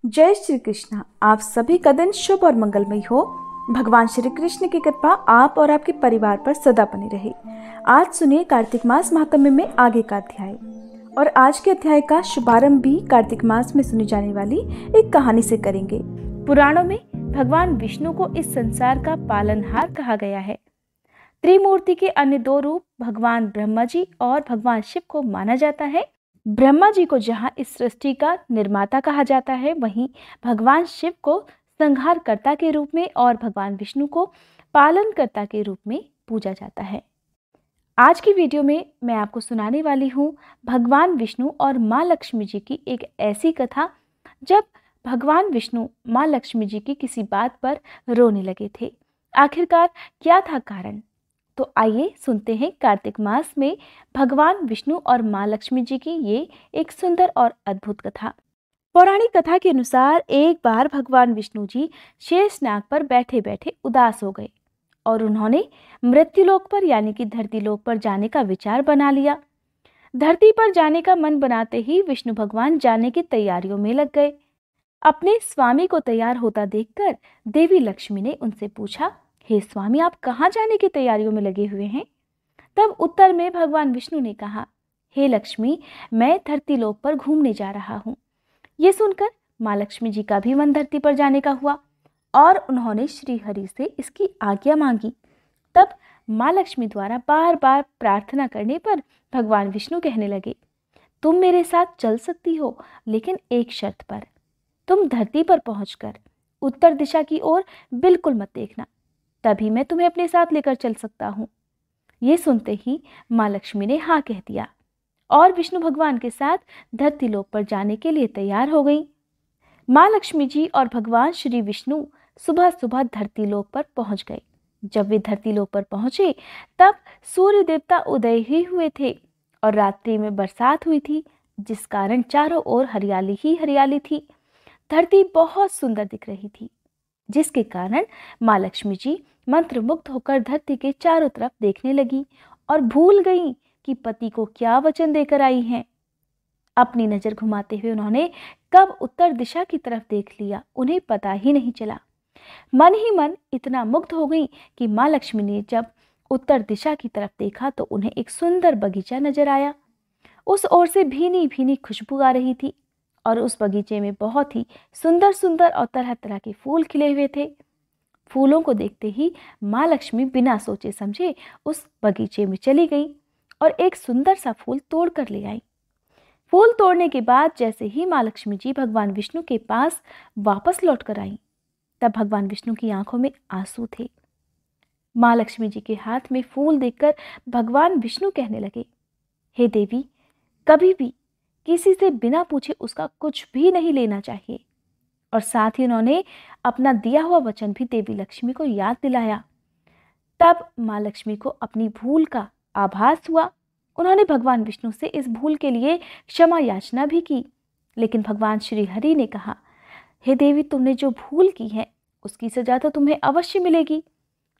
जय श्री कृष्ण। आप सभी का दिन शुभ और मंगलमय हो। भगवान श्री कृष्ण की कृपा आप और आपके परिवार पर सदा बनी रहे। आज सुनिए कार्तिक मास महात्म्य में आगे का अध्याय। और आज के अध्याय का शुभारंभ भी कार्तिक मास में सुनी जाने वाली एक कहानी से करेंगे। पुराणों में भगवान विष्णु को इस संसार का पालनहार कहा गया है। त्रिमूर्ति के अन्य दो रूप भगवान ब्रह्मा जी और भगवान शिव को माना जाता है। ब्रह्मा जी को जहाँ इस सृष्टि का निर्माता कहा जाता है, वहीं भगवान शिव को संहारकर्ता के रूप में और भगवान विष्णु को पालनकर्ता के रूप में पूजा जाता है। आज की वीडियो में मैं आपको सुनाने वाली हूँ भगवान विष्णु और माँ लक्ष्मी जी की एक ऐसी कथा जब भगवान विष्णु माँ लक्ष्मी जी की किसी बात पर रोने लगे थे। आखिरकार क्या था कारण? तो आइए सुनते हैं कार्तिक मास में भगवान विष्णु और माँ लक्ष्मी जी की ये एक सुंदर और अद्भुत कथा। पौराणिक कथा के अनुसार एक बार भगवान विष्णु जी शेषनाग पर बैठे बैठे उदास हो गए और उन्होंने मृत्युलोक पर यानी कि धरती लोक पर जाने का विचार बना लिया। धरती पर जाने का मन बनाते ही विष्णु भगवान जाने की तैयारियों में लग गए। अपने स्वामी को तैयार होता देखकर देवी लक्ष्मी ने उनसे पूछा, हे स्वामी, आप कहाँ जाने की तैयारियों में लगे हुए हैं? तब उत्तर में भगवान विष्णु ने कहा, हे लक्ष्मी, मैं धरती लोक पर घूमने जा रहा हूँ। ये सुनकर माँ लक्ष्मी जी का भी मन धरती पर जाने का हुआ और उन्होंने श्री हरि से इसकी आज्ञा मांगी। तब माँ लक्ष्मी द्वारा बार बार प्रार्थना करने पर भगवान विष्णु कहने लगे, तुम मेरे साथ चल सकती हो, लेकिन एक शर्त पर। तुम धरती पर पहुंचकर उत्तर दिशा की ओर बिल्कुल मत देखना, तभी मैं तुम्हें अपने साथ लेकर चल सकता हूँ। ये सुनते ही माँ लक्ष्मी ने हाँ कह दिया और विष्णु भगवान के साथ धरती लोक पर जाने के लिए तैयार हो गई। माँ लक्ष्मी जी और भगवान श्री विष्णु सुबह सुबह धरती लोक पर पहुंच गए। जब वे धरती लोक पर पहुंचे तब सूर्य देवता उदय ही हुए थे और रात्रि में बरसात हुई थी, जिस कारण चारों ओर हरियाली ही हरियाली थी। धरती बहुत सुंदर दिख रही थी, जिसके कारण माँ लक्ष्मी जी मंत्रमुग्ध होकर धरती के चारों तरफ देखने लगी और भूल गई कि पति को क्या वचन देकर आई हैं। अपनी नजर घुमाते हुए उन्होंने कब उत्तर दिशा की तरफ देख लिया, उन्हें पता ही नहीं चला। मन ही मन इतना मुग्ध हो गई कि माँ लक्ष्मी ने जब उत्तर दिशा की तरफ देखा तो उन्हें एक सुंदर बगीचा नजर आया। उस ओर से भीनी भीनी खुशबू आ रही थी और उस बगीचे में बहुत ही सुंदर सुंदर और तरह तरह के फूल खिले हुए थे। फूलों को देखते ही माँ लक्ष्मी बिना सोचे समझे उस बगीचे में चली गई और एक सुंदर सा फूल तोड़ कर ले आई। फूल तोड़ने के बाद जैसे ही माँ लक्ष्मी जी भगवान विष्णु के पास वापस लौट कर आई, तब भगवान विष्णु की आंखों में आंसू थे। माँ लक्ष्मी जी के हाथ में फूल देखकर भगवान विष्णु कहने लगे, हे देवी, कभी भी किसी से बिना पूछे उसका कुछ भी नहीं लेना चाहिए। और साथ ही उन्होंने अपना दिया हुआ वचन भी देवी लक्ष्मी को याद दिलाया। तब माँ लक्ष्मी को अपनी भूल का आभास हुआ। उन्होंने भगवान विष्णु से इस भूल के लिए क्षमा याचना भी की, लेकिन भगवान श्री हरि ने कहा, हे देवी, तुमने जो भूल की है उसकी सजा तो तुम्हें अवश्य मिलेगी।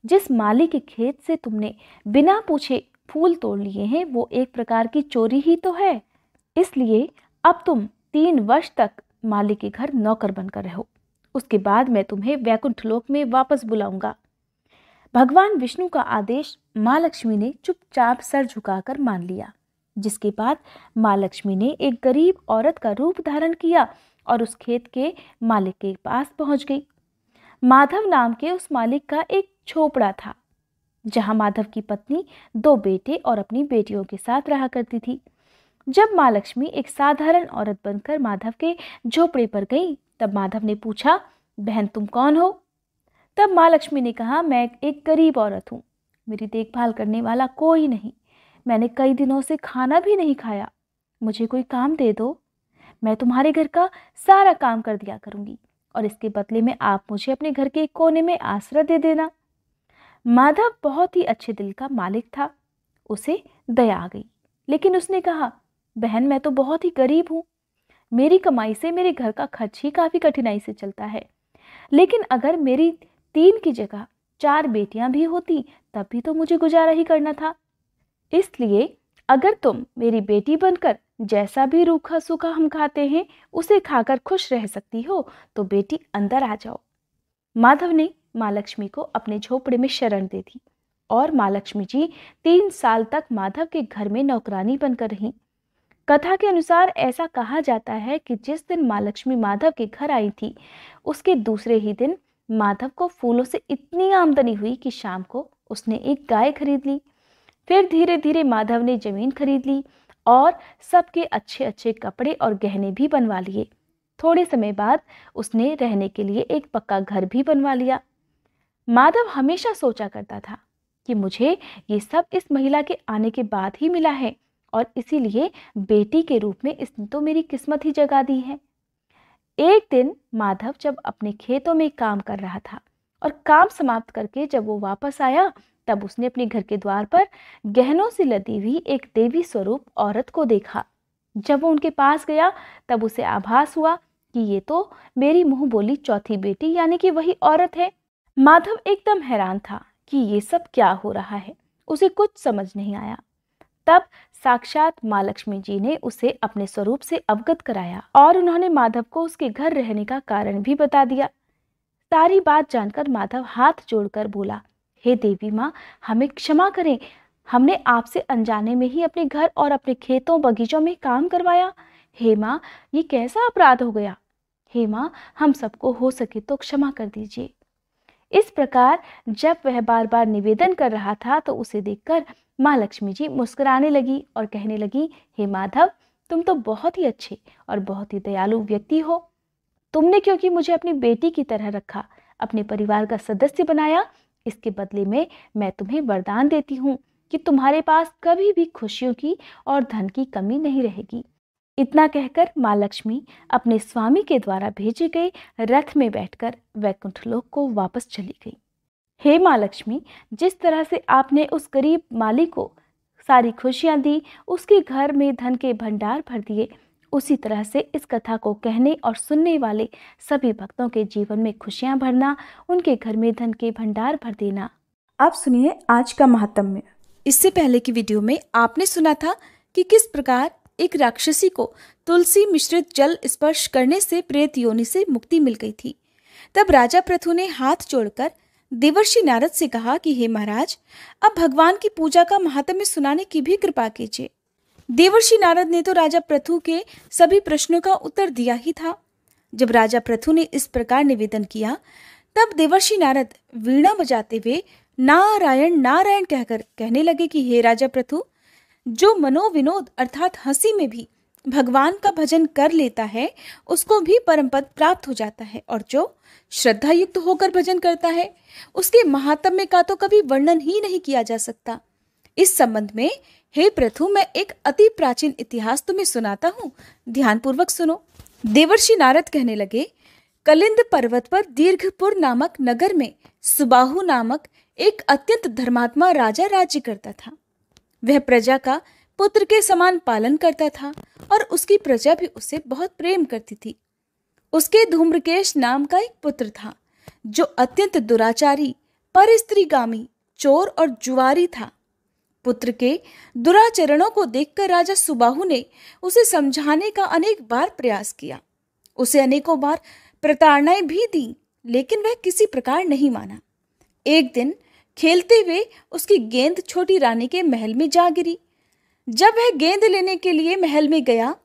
जिस माली के खेत से तुमने बिना पूछे फूल तोड़ लिए हैं वो एक प्रकार की चोरी ही तो है। इसलिए अब तुम 3 वर्ष तक माली के घर नौकर बनकर रहो, उसके बाद मैं तुम्हें वैकुंठ लोक में वापस बुलाऊंगा। भगवान विष्णु का आदेश माँ लक्ष्मी ने चुपचाप सर झुकाकर मान लिया, जिसके बाद माँ लक्ष्मी ने एक गरीब औरत का रूप धारण किया और उस खेत के मालिक के पास पहुंच गई। माधव नाम के उस मालिक का एक झोपड़ा था, जहां माधव की पत्नी 2 बेटे और अपनी बेटियों के साथ रहा करती थी। जब माँ लक्ष्मी एक साधारण औरत बनकर माधव के झोपड़े पर गई, तब माधव ने पूछा, बहन तुम कौन हो? तब माँ लक्ष्मी ने कहा, मैं एक गरीब औरत हूँ, मेरी देखभाल करने वाला कोई नहीं, मैंने कई दिनों से खाना भी नहीं खाया, मुझे कोई काम दे दो, मैं तुम्हारे घर का सारा काम कर दिया करूँगी और इसके बदले में आप मुझे अपने घर के एक कोने में आश्रय दे देना। माधव बहुत ही अच्छे दिल का मालिक था, उसे दया आ गई, लेकिन उसने कहा, बहन मैं तो बहुत ही गरीब हूँ, मेरी कमाई से मेरे घर का खर्च ही काफ़ी कठिनाई से चलता है, लेकिन अगर मेरी 3 की जगह 4 बेटियां भी होती तब भी तो मुझे गुजारा ही करना था। इसलिए अगर तुम मेरी बेटी बनकर जैसा भी रूखा सूखा हम खाते हैं उसे खाकर खुश रह सकती हो तो बेटी अंदर आ जाओ। माधव ने माँ लक्ष्मी को अपने झोपड़े में शरण दे दी और माँ लक्ष्मी जी 3 साल तक माधव के घर में नौकरानी बनकर रहीं। कथा के अनुसार ऐसा कहा जाता है कि जिस दिन माँ लक्ष्मी माधव के घर आई थी उसके दूसरे ही दिन माधव को फूलों से इतनी आमदनी हुई कि शाम को उसने एक गाय खरीद ली। फिर धीरे धीरे माधव ने जमीन खरीद ली और सबके अच्छे अच्छे कपड़े और गहने भी बनवा लिए। थोड़े समय बाद उसने रहने के लिए एक पक्का घर भी बनवा लिया। माधव हमेशा सोचा करता था कि मुझे ये सब इस महिला के आने के बाद ही मिला है और इसीलिए बेटी के रूप में इसने तो मेरी किस्मत ही जगा दी है। एक दिन माधव जब अपने खेतों में काम कर रहा था और काम समाप्त करके जब वो वापस आया तब उसने अपने घर के द्वार पर गहनों से लदी हुई एक देवी स्वरूप औरत को देखा। जब वो उनके पास गया तब उसे आभास हुआ कि ये तो मेरी मुंह बोली चौथी बेटी यानी कि वही औरत है। माधव एकदम हैरान था कि ये सब क्या हो रहा है, उसे कुछ समझ नहीं आया। तब साक्षात माँ लक्ष्मी जी ने उसे अपने स्वरूप से अवगत कराया और उन्होंने माधव को उसके घर रहने का कारण भी बता दिया। सारी बात जानकर माधव हाथ जोड़कर बोला, हे देवी माँ, हमें क्षमा करें, हमने आपसे अनजाने में ही अपने घर और अपने खेतों बगीचों में काम करवाया। हे माँ, ये कैसा अपराध हो गया। हे माँ, हम सबको हो सके तो क्षमा कर दीजिए। इस प्रकार जब वह बार बार निवेदन कर रहा था तो उसे देखकर माँ लक्ष्मी जी मुस्कुराने लगी और कहने लगी, हे माधव, तुम तो बहुत ही अच्छे और बहुत ही दयालु व्यक्ति हो। तुमने क्योंकि मुझे अपनी बेटी की तरह रखा, अपने परिवार का सदस्य बनाया, इसके बदले में मैं तुम्हें वरदान देती हूँ कि तुम्हारे पास कभी भी खुशियों की और धन की कमी नहीं रहेगी। इतना कहकर माँ लक्ष्मी अपने स्वामी के द्वारा भेजे गए रथ में बैठकर वैकुंठ लोक को वापस चली गई। हे माँ लक्ष्मी, जिस तरह से आपने उस गरीब माली को सारी खुशियां दी, उसके घर में धन के भंडार भर दिए, उसी तरह से इस कथा को कहने और सुनने वाले सभी भक्तों के जीवन में खुशियां भरना, उनके घर में धन के भंडार भर देना। अब सुनिए आज का महात्म्य। इससे पहले की वीडियो में आपने सुना था कि किस प्रकार एक राक्षसी को तुलसी मिश्रित जल स्पर्श करने से प्रेत योनि से मुक्ति मिल गई थी। तब राजा पृथु ने हाथ जोड़कर देवर्षि नारद से कहा कि हे महाराज, अब भगवान की पूजा का महात्म्य सुनाने की भी कृपा कीजिए। देवर्षि नारद ने तो राजा पृथु के सभी प्रश्नों का उत्तर दिया ही था। जब राजा पृथु ने इस प्रकार निवेदन किया तब देवर्षि नारद वीणा बजाते हुए नारायण नारायण कहकर कहने लगे कि हे राजा पृथु, जो मनोविनोद अर्थात हंसी में भी भगवान का भजन कर लेता है उसको भी परम पद प्राप्त हो जाता है, और जो श्रद्धा युक्त होकर भजन करता है उसके महात्म्य का तो कभी वर्णन ही नहीं किया जा सकता। इस संबंध में हे पृथु, मैं एक अति प्राचीन इतिहास तुम्हें सुनाता हूँ, ध्यानपूर्वक सुनो। देवर्षि नारद कहने लगे, कलिंद पर्वत पर दीर्घपुर नामक नगर में सुबाहु नामक एक अत्यंत धर्मात्मा राजा राज्य करता था। वह प्रजा का पुत्र के समान पालन करता था और उसकी प्रजा भी उसे बहुत प्रेम करती थी। उसके धूम्रकेश नाम का एक पुत्र था जो अत्यंत दुराचारी, परस्त्रीगामी, चोर और जुआरी था। पुत्र के दुराचरणों को देखकर राजा सुबाहु ने उसे समझाने का अनेक बार प्रयास किया। उसे अनेकों बार प्रताड़नाएं भी दी, लेकिन वह किसी प्रकार नहीं माना। एक दिन खेलते हुए उसकी गेंद छोटी रानी के महल में जा गिरी। जब वह गेंद लेने के लिए महल में गया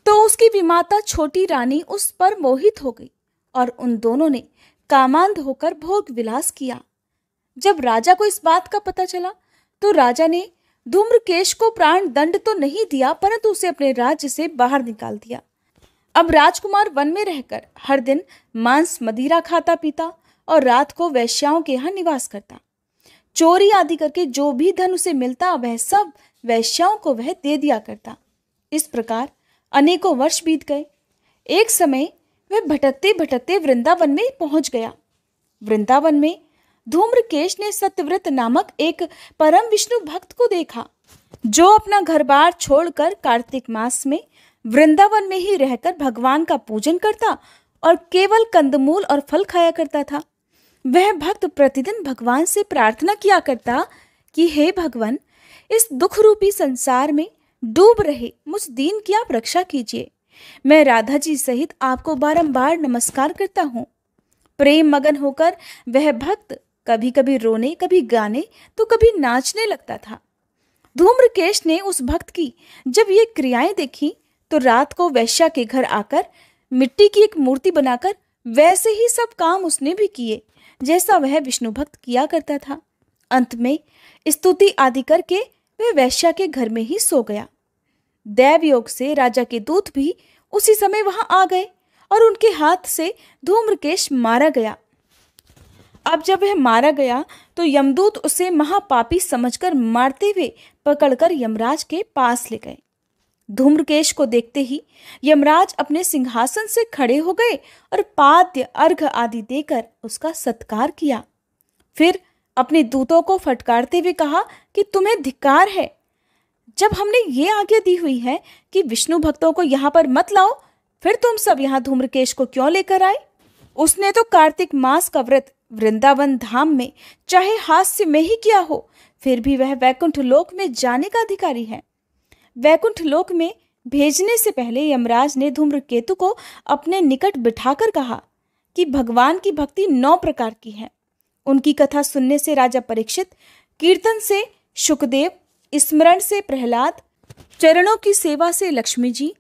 तो उसकी विमाता छोटी रानी उस पर मोहित हो गई और उन दोनों ने कामांध होकर भोग विलास किया। जब राजा को इस बात का पता चला तो राजा ने धूम्रकेश को प्राण दंड तो नहीं दिया, परंतु उसे अपने राज्य से बाहर निकाल दिया। अब राजकुमार वन में रहकर हर दिन मांस मदिरा खाता पीता और रात को वैश्याओं के यहाँ निवास करता। चोरी आदि करके जो भी धन उसे मिलता वह सब वैश्याओं को वह दे दिया करता। इस प्रकार अनेकों वर्ष बीत गए। एक समय वह भटकते भटकते वृंदावन में पहुंच गया। वृंदावन में धूम्रकेश ने सत्यव्रत नामक एक परम विष्णु भक्त को देखा, जो अपना घर बार छोड़कर कार्तिक मास में वृंदावन में ही रहकर भगवान का पूजन करता और केवल कंदमूल और फल खाया करता था। वह भक्त प्रतिदिन भगवान से प्रार्थना किया करता कि हे भगवान, इस दुख रूपी संसार में डूब रहे मुझ दीन की आप रक्षा कीजिए। मैं राधा जी सहित आपको बारंबार नमस्कार करता हूँ। प्रेम मगन होकर वह भक्त कभी कभी रोने, कभी गाने तो कभी नाचने लगता था। धूम्रकेश ने उस भक्त की जब ये क्रियाएं देखी तो रात को वैश्या के घर आकर मिट्टी की एक मूर्ति बनाकर वैसे ही सब काम उसने भी किए जैसा वह विष्णु भक्त किया करता था। अंत में स्तुति आदि करके वह वैश्या के घर में ही सो गया। दैव योग से राजा के दूत भी उसी समय वहां आ गए और उनके हाथ से धूम्रकेश मारा गया। अब जब वह मारा गया तो यमदूत उसे महापापी समझकर मारते हुए पकड़कर यमराज के पास ले गए। धूम्रकेश को देखते ही यमराज अपने सिंहासन से खड़े हो गए और पाद्य अर्घ्य आदि देकर उसका सत्कार किया। फिर अपने दूतों को फटकारते हुए कहा कि तुम्हें धिक्कार है। जब हमने ये आज्ञा दी हुई है कि विष्णु भक्तों को यहाँ पर मत लाओ, फिर तुम सब यहाँ धूम्रकेश को क्यों लेकर आए? उसने तो कार्तिक मास का व्रत वृंदावन धाम में चाहे हास्य में ही किया हो, फिर भी वह वैकुंठ लोक में जाने का अधिकारी है। वैकुंठ लोक में भेजने से पहले यमराज ने धूम्रकेतु को अपने निकट बिठाकर कहा कि भगवान की भक्ति 9 प्रकार की है। उनकी कथा सुनने से राजा परीक्षित, कीर्तन से शुकदेव, स्मरण से प्रहलाद, चरणों की सेवा से लक्ष्मी जी,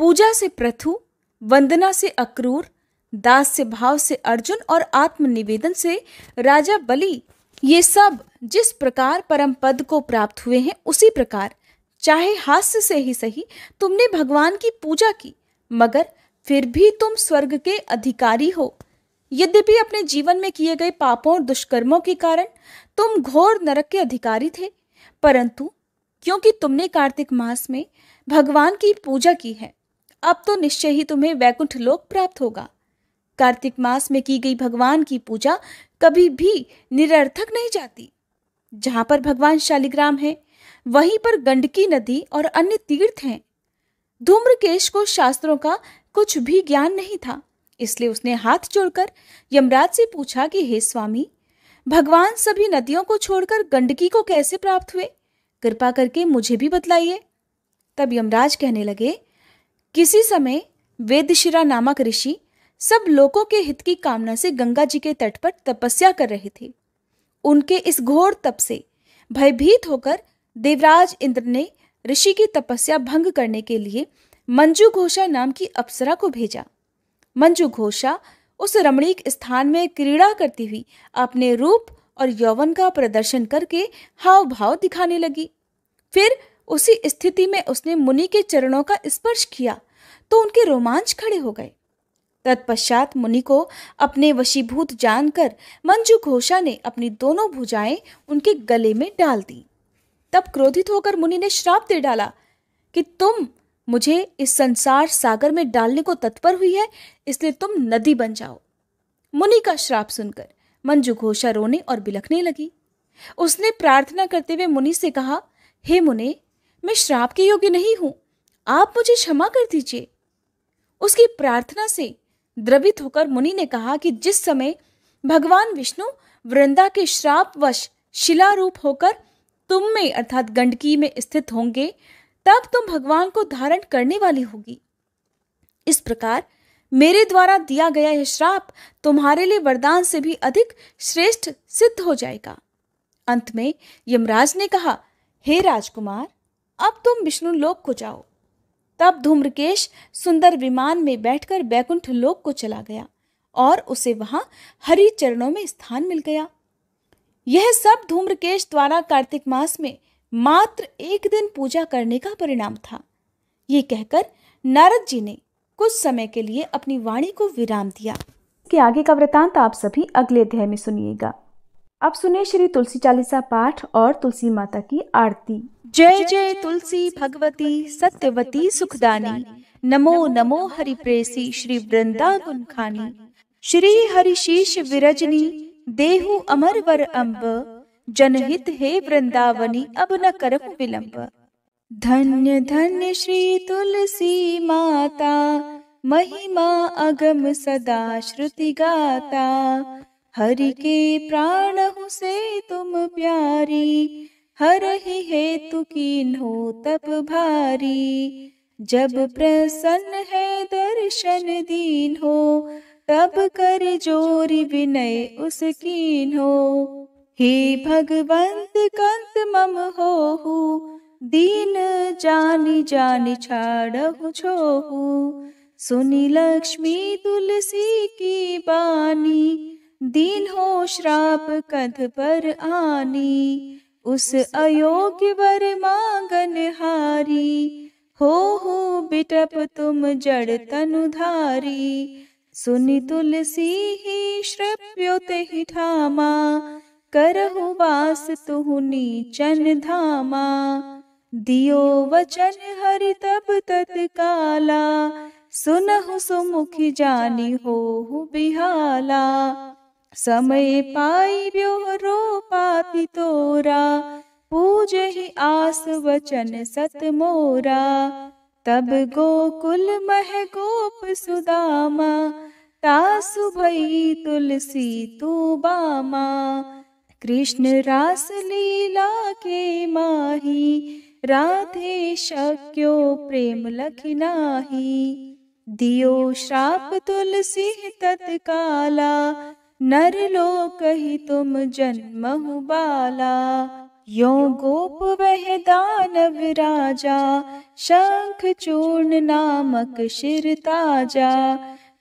पूजा से पृथु, वंदना से अक्रूर, दास्य भाव से अर्जुन और आत्मनिवेदन से राजा बलि, ये सब जिस प्रकार परम पद को प्राप्त हुए हैं उसी प्रकार चाहे हास्य से ही सही तुमने भगवान की पूजा की, मगर फिर भी तुम स्वर्ग के अधिकारी हो। यद्यपि अपने जीवन में किए गए पापों और दुष्कर्मों के कारण तुम घोर नरक के अधिकारी थे, परंतु क्योंकि तुमने कार्तिक मास में भगवान की पूजा की है, अब तो निश्चय ही तुम्हें वैकुंठ लोक प्राप्त होगा। कार्तिक मास में की गई भगवान की पूजा कभी भी निरर्थक नहीं जाती। जहां पर भगवान शालिग्राम है वहीं पर गंडकी नदी और अन्य तीर्थ हैं। धूम्रकेश को शास्त्रों का कुछ भी ज्ञान नहीं था, इसलिए उसने हाथ जोड़कर यमराज से पूछा कि हे स्वामी, भगवान सभी नदियों को छोड़कर गंडकी को कैसे प्राप्त हुए? कृपा करके मुझे भी बतलाइए। तब यमराज कहने लगे, किसी समय वेदशिरा नामक ऋषि सब लोगों के हित की कामना से गंगा जी के तट पर तपस्या कर रहे थे। उनके इस घोर तप से भयभीत होकर देवराज इंद्र ने ऋषि की तपस्या भंग करने के लिए मंजू घोषा नाम की अप्सरा को भेजा। मंजू घोषा उस रमणीक स्थान में क्रीड़ा करती हुई अपने रूप और यौवन का प्रदर्शन करके हाव भाव दिखाने लगी। फिर उसी स्थिति में उसने मुनि के चरणों का स्पर्श किया तो उनके रोमांच खड़े हो गए। तत्पश्चात मुनि को अपने वशीभूत जानकर मंजू घोषा ने अपनी दोनों भुजाएं उनके गले में डाल दी। तब क्रोधित होकर मुनि ने श्राप दे डाला कि तुम मुझे इस संसार सागर में डालने को तत्पर हुई है, इसलिए तुम नदी बन जाओ। मुनि का श्राप सुनकर मंजू घोषा रोने और बिलखने लगी। उसने प्रार्थना करते हुए मुनि से कहा, हे मुने, मैं श्राप के योग्य नहीं हूं, आप मुझे क्षमा कर दीजिए। उसकी प्रार्थना से द्रवित होकर मुनि ने कहा कि जिस समय भगवान विष्णु वृंदा के श्रापवश शिला रूप होकर तुम में अर्थात गंडकी में स्थित होंगे, तब तुम भगवान को धारण करने वाली होगी। इस प्रकार मेरे द्वारा दिया गया यह श्राप तुम्हारे लिए वरदान से भी अधिक श्रेष्ठ सिद्ध हो जाएगा। अंत में यमराज ने कहा, हे राजकुमार, अब तुम विष्णु लोक को जाओ। तब धूम्रकेश सुंदर विमान में बैठकर बैकुंठ लोक को चला गया और उसे वहां हरि चरणों में स्थान मिल गया। यह सब धूम्रकेश द्वारा कार्तिक मास में मात्र 1 दिन पूजा करने का परिणाम था। ये कहकर नारद जी ने कुछ समय के लिए अपनी वाणी को विराम दिया। कि आगे का वृतांत आप सभी अगले अध्याय में सुनिएगा। अब सुनिए श्री तुलसी चालीसा पाठ और तुलसी माता की आरती। जय जय तुलसी भगवती सत्यवती सुखदानी, नमो नमो हरि प्रेसी श्री वृंदा गुणखानी। श्री हरि शीश विरजनी देहु अमर वर अम्ब, जनहित हे वृंदावनी अब न करहु विलंब। धन्य धन्य श्री तुलसी माता, महिमा अगम सदा श्रुति गाता। हरि के प्राण से तुम प्यारी, हरहि हेतु कीन्हो तप भारी। जब प्रसन्न है दर्शन दीन्हो, तब कर जोरी विनय उस कीन्हो। हे भगवंत कंत मम होहु, दीन जानि जानि छाड़हु छोहु। सुनि लक्ष्मी तुलसी की बानी, दीन हो श्राप कध पर आनी। उस अयोग्य वर मांगन हारी, हो बिटप तुम जड़ तनुधारी। सुनि तुलसी ही श्रव्यो तेहि ठामा, करहु वास तुहु नीचन धामा। दियो वचन हरि तब तत्काला, सुनहु सुमुखी जानी होहु बिहाला। समय पाई ब्योहरो पाति तोरा, पूजहि आस वचन सत मोरा। तब गोकुल मह गोप सुदामा, तासु भई तुलसी तू बामा। कृष्ण रास लीला के माही, राधे शक्यो प्रेम लखि नाही। दियो श्राप तुलसी तत्काला, नर लोकहि तुम जन्महु बाला। यो गोप वह दानव राजा, शंख चूर्ण नामक शिर ताजा।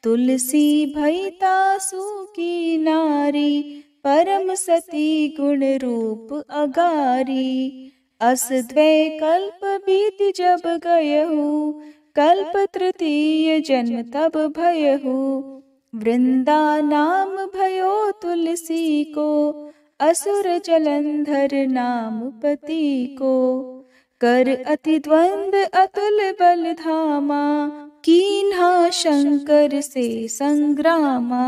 तुलसी भई तासु की नारी, परम सती गुण रूप अगारी। अस द्वै कल्प बीत जब गयहु, कल्प तृतीय जन्म तब भयहु। वृंदा नाम भयो तुलसी को, असुर जलंधर नाम पति को। कर अति द्वंद अतुल बल धामा, कीन्हा शंकर से संग्रामा।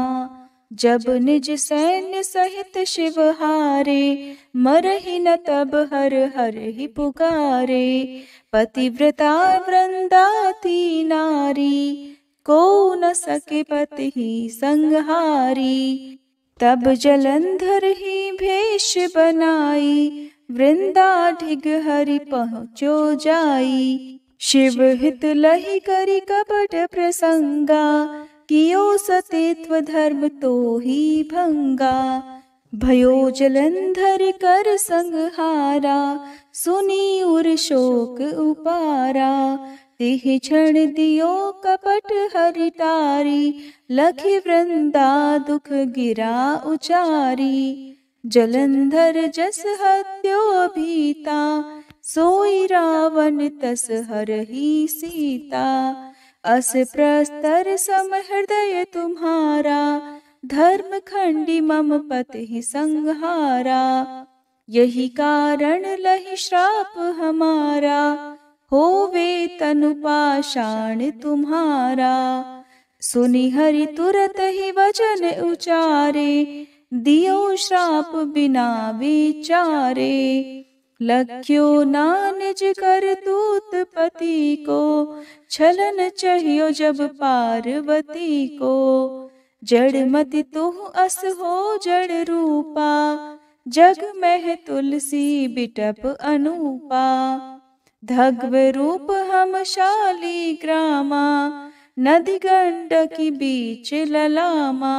जब निज सैन्य सहित शिव हारे, मरहि न तब हर हर ही पुकारे। पतिव्रता वृंदा थी नारी, को न सके पति ही संहारी। तब जलंधर ही भेष बनाई, वृंदा ढिग हरि पहुँचो जाई। शिव हित लहि करि कपट प्रसंगा, कियो सतीत्व धर्म तो ही भंगा। भयो जलंधर कर संहारा, सुनी उर शोक उपारा। तिहि क्षण दियो कपट हरि टारी, लखि वृंदा दुख गिरा उचारी। जलंधर जस हत्यो भीता, सोई रावण तस हरहि सीता। अस प्रस्तर सम हृदय तुम्हारा, धर्म खंडी मम पति संहारा। यही कारण लहि श्राप हमारा, होवे तनु पाषाण तुम्हारा। सुनि हरि तुरत ही वचन उचारे, दियो श्राप बिना विचारे। लख्यो ना निज करतूत पति को, छलन चाहियो जब पार्वती को। जड़मति तुह अस हो जड़ रूपा, जग में तुलसी बिटप अनूपा। धग्व रूप हम शाली ग्रामा, नदी गंडकी बीच ललामा।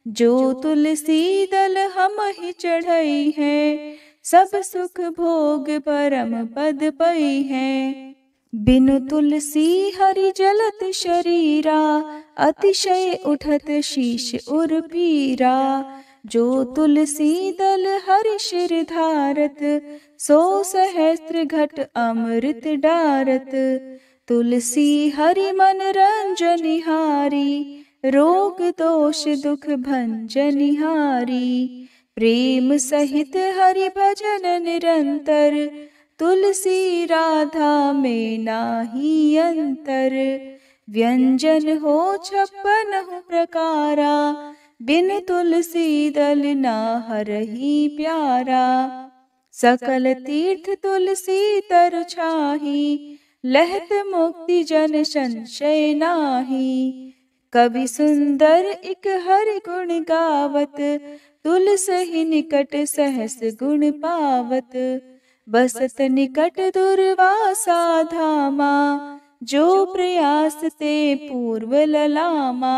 जो तुलसी दल हम ही चढ़ई है, सब सुख भोग परम पद पई है। बिनु तुलसी हरि जलत शरीरा, अतिशय उठत शीश उर पीरा। जो तुलसी दल हरि शिर धारत, सो सहस्त्र घट अमृत डारत। तुलसी हरि मन रंजनिहारी, रोग दोष दुख भंजनिहारी। प्रेम सहित हरि भजन निरंतर, तुलसी राधा में नाही अंतर। व्यंजन हो 56 प्रकारा, बिन तुलसी दल ना हरहि प्यारा। सकल तीर्थ तुलसी तर छाही, लहत मुक्ति जन संशय नाही। कवि सुंदर इक हरि गुण गावत, तुलसी निकट सहस गुण पावत। बसत निकट दुर्वासा धामा, जो प्रयास ते पूर्व ललामा।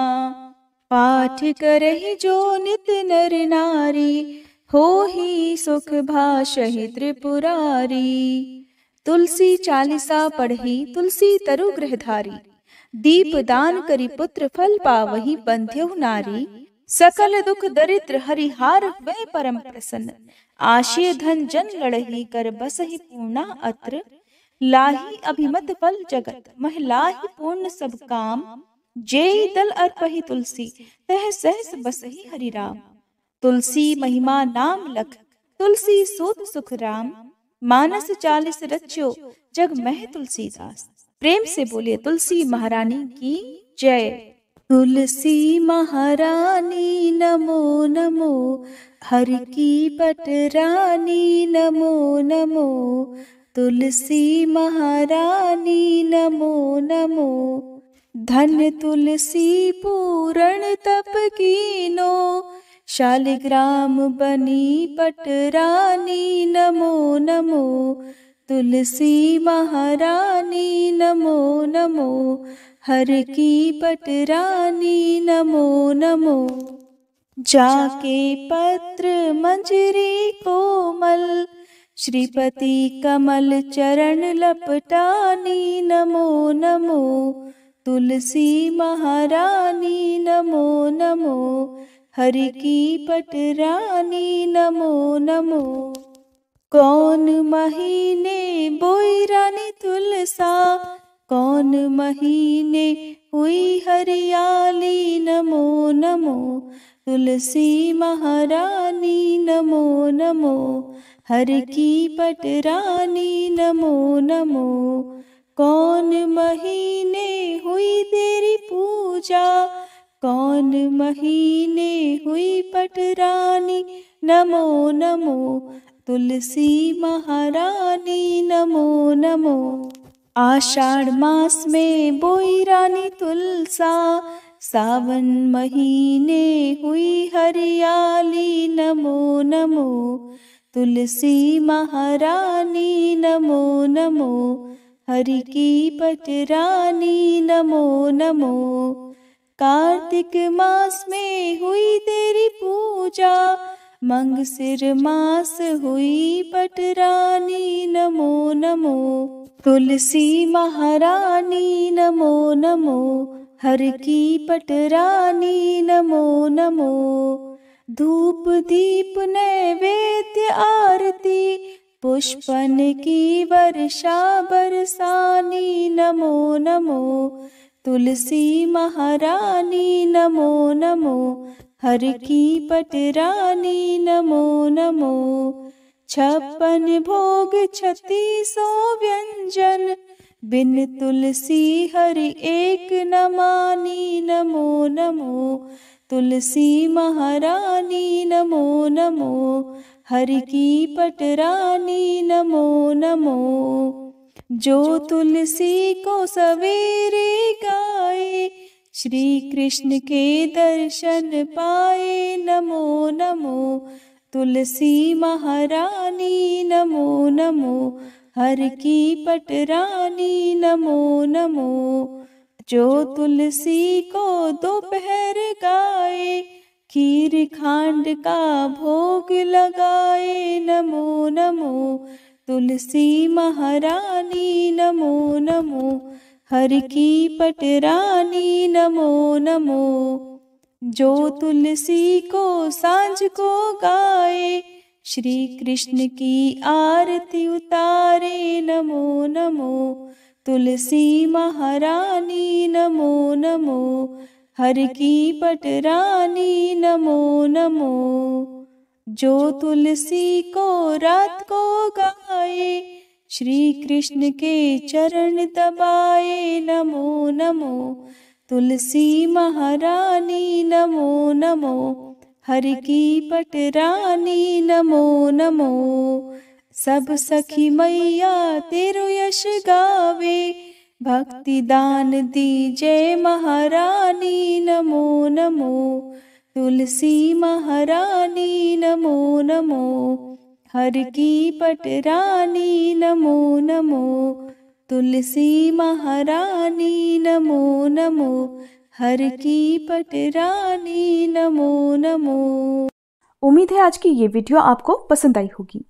पाठ करहि जो नित नर नारी, हो ही सुख भाषहि त्रिपुरारी। तुलसी चालीसा पढ़ी तुलसी तरु गृहधारी, दीप दान करी पुत्र फल पावही बंध्यहु नारी। सकल दुख दरिद्र हरिहार हुए परम प्रसन्न, आशय धन जन लड़ही कर बसहि पूर्णा अत्र। लाही अभिमत फल जगत महिलाहि पूर्ण सब काम, जेहि दल अर्पहि तुलसी तह सहस बसहि हरि राम। तुलसी महिमा नाम लख तुलसी सूत सुख राम, मानस 40 रच्यो जग मह तुलसीदास। प्रेम से बोलिए तुलसी महारानी की जय। तुलसी महारानी नमो नमो, हर की पटरानी नमो नमो। तुलसी महारानी नमो नमो, धन तुलसी पूरण तप कीनो, शालिग्राम बनी पटरानी नमो नमो। तुलसी महारानी नमो नमो, हर की पटरानी नमो नमो। जाके पत्र मंजरी कोमल, श्रीपति कमल चरण लपटानी नमो नमो। तुलसी महारानी नमो नमो, हर की पटरानी नमो नमो। कौन महीने बोई रानी तुलसा, कौन महीने हुई हरियाली नमो नमो। तुलसी महारानी नमो नमो, हर की पटरानी नमो नमो। कौन महीने हुई तेरी पूजा, कौन महीने हुई पटरानी नमो नमो। तुलसी महारानी नमो नमो। आषाढ़ मास में बोई रानी तुलसा, सावन महीने हुई हरियाली नमो नमो। तुलसी महारानी नमो नमो, हरि की पटरानी नमो नमो। कार्तिक मास में हुई तेरी पूजा, मंगसिर मास हुई पटरानी नमो नमो। तुलसी महारानी नमो नमो, हर की पटरानी नमो नमो। धूप दीप नैवेद्य आरती, पुष्पन की वर्षा बरसानी नमो नमो। तुलसी महारानी नमो नमो, हर की पटरानी नमो नमो। 56 भोग 3600 व्यंजन, बिन तुलसी हरि एक न मानी नमो नमो। तुलसी महारानी नमो नमो, हरि की पटरानी नमो नमो। जो तुलसी को सवेरे गाए, श्री कृष्ण के दर्शन पाए नमो नमो। तुलसी महारानी नमो नमो, हर की पटरानी नमो नमो। जो तुलसी को दोपहर गाए, खीर खांड का भोग लगाए नमो नमो। तुलसी महारानी नमो नमो, हर की पटरानी नमो नमो। जो तुलसी को सांझ को गाए, श्री कृष्ण की आरती उतारे नमो नमो। तुलसी महारानी नमो नमो, हर की पटरानी नमो नमो। जो तुलसी को रात को गाए, श्री कृष्ण के चरण दबाए नमो नमो। तुलसी महारानी नमो नमो, हर की पटरानी नमो नमो। सब सखी मैया तेरो यश गावे, भक्ति दान दी जय महारानी नमो नमो। तुलसी महारानी नमो नमो, हर की पटरानी नमो नमो, तुलसी महारानी नमो नमो, हर की पटरानी नमो नमो। उम्मीद है आज की ये वीडियो आपको पसंद आई होगी।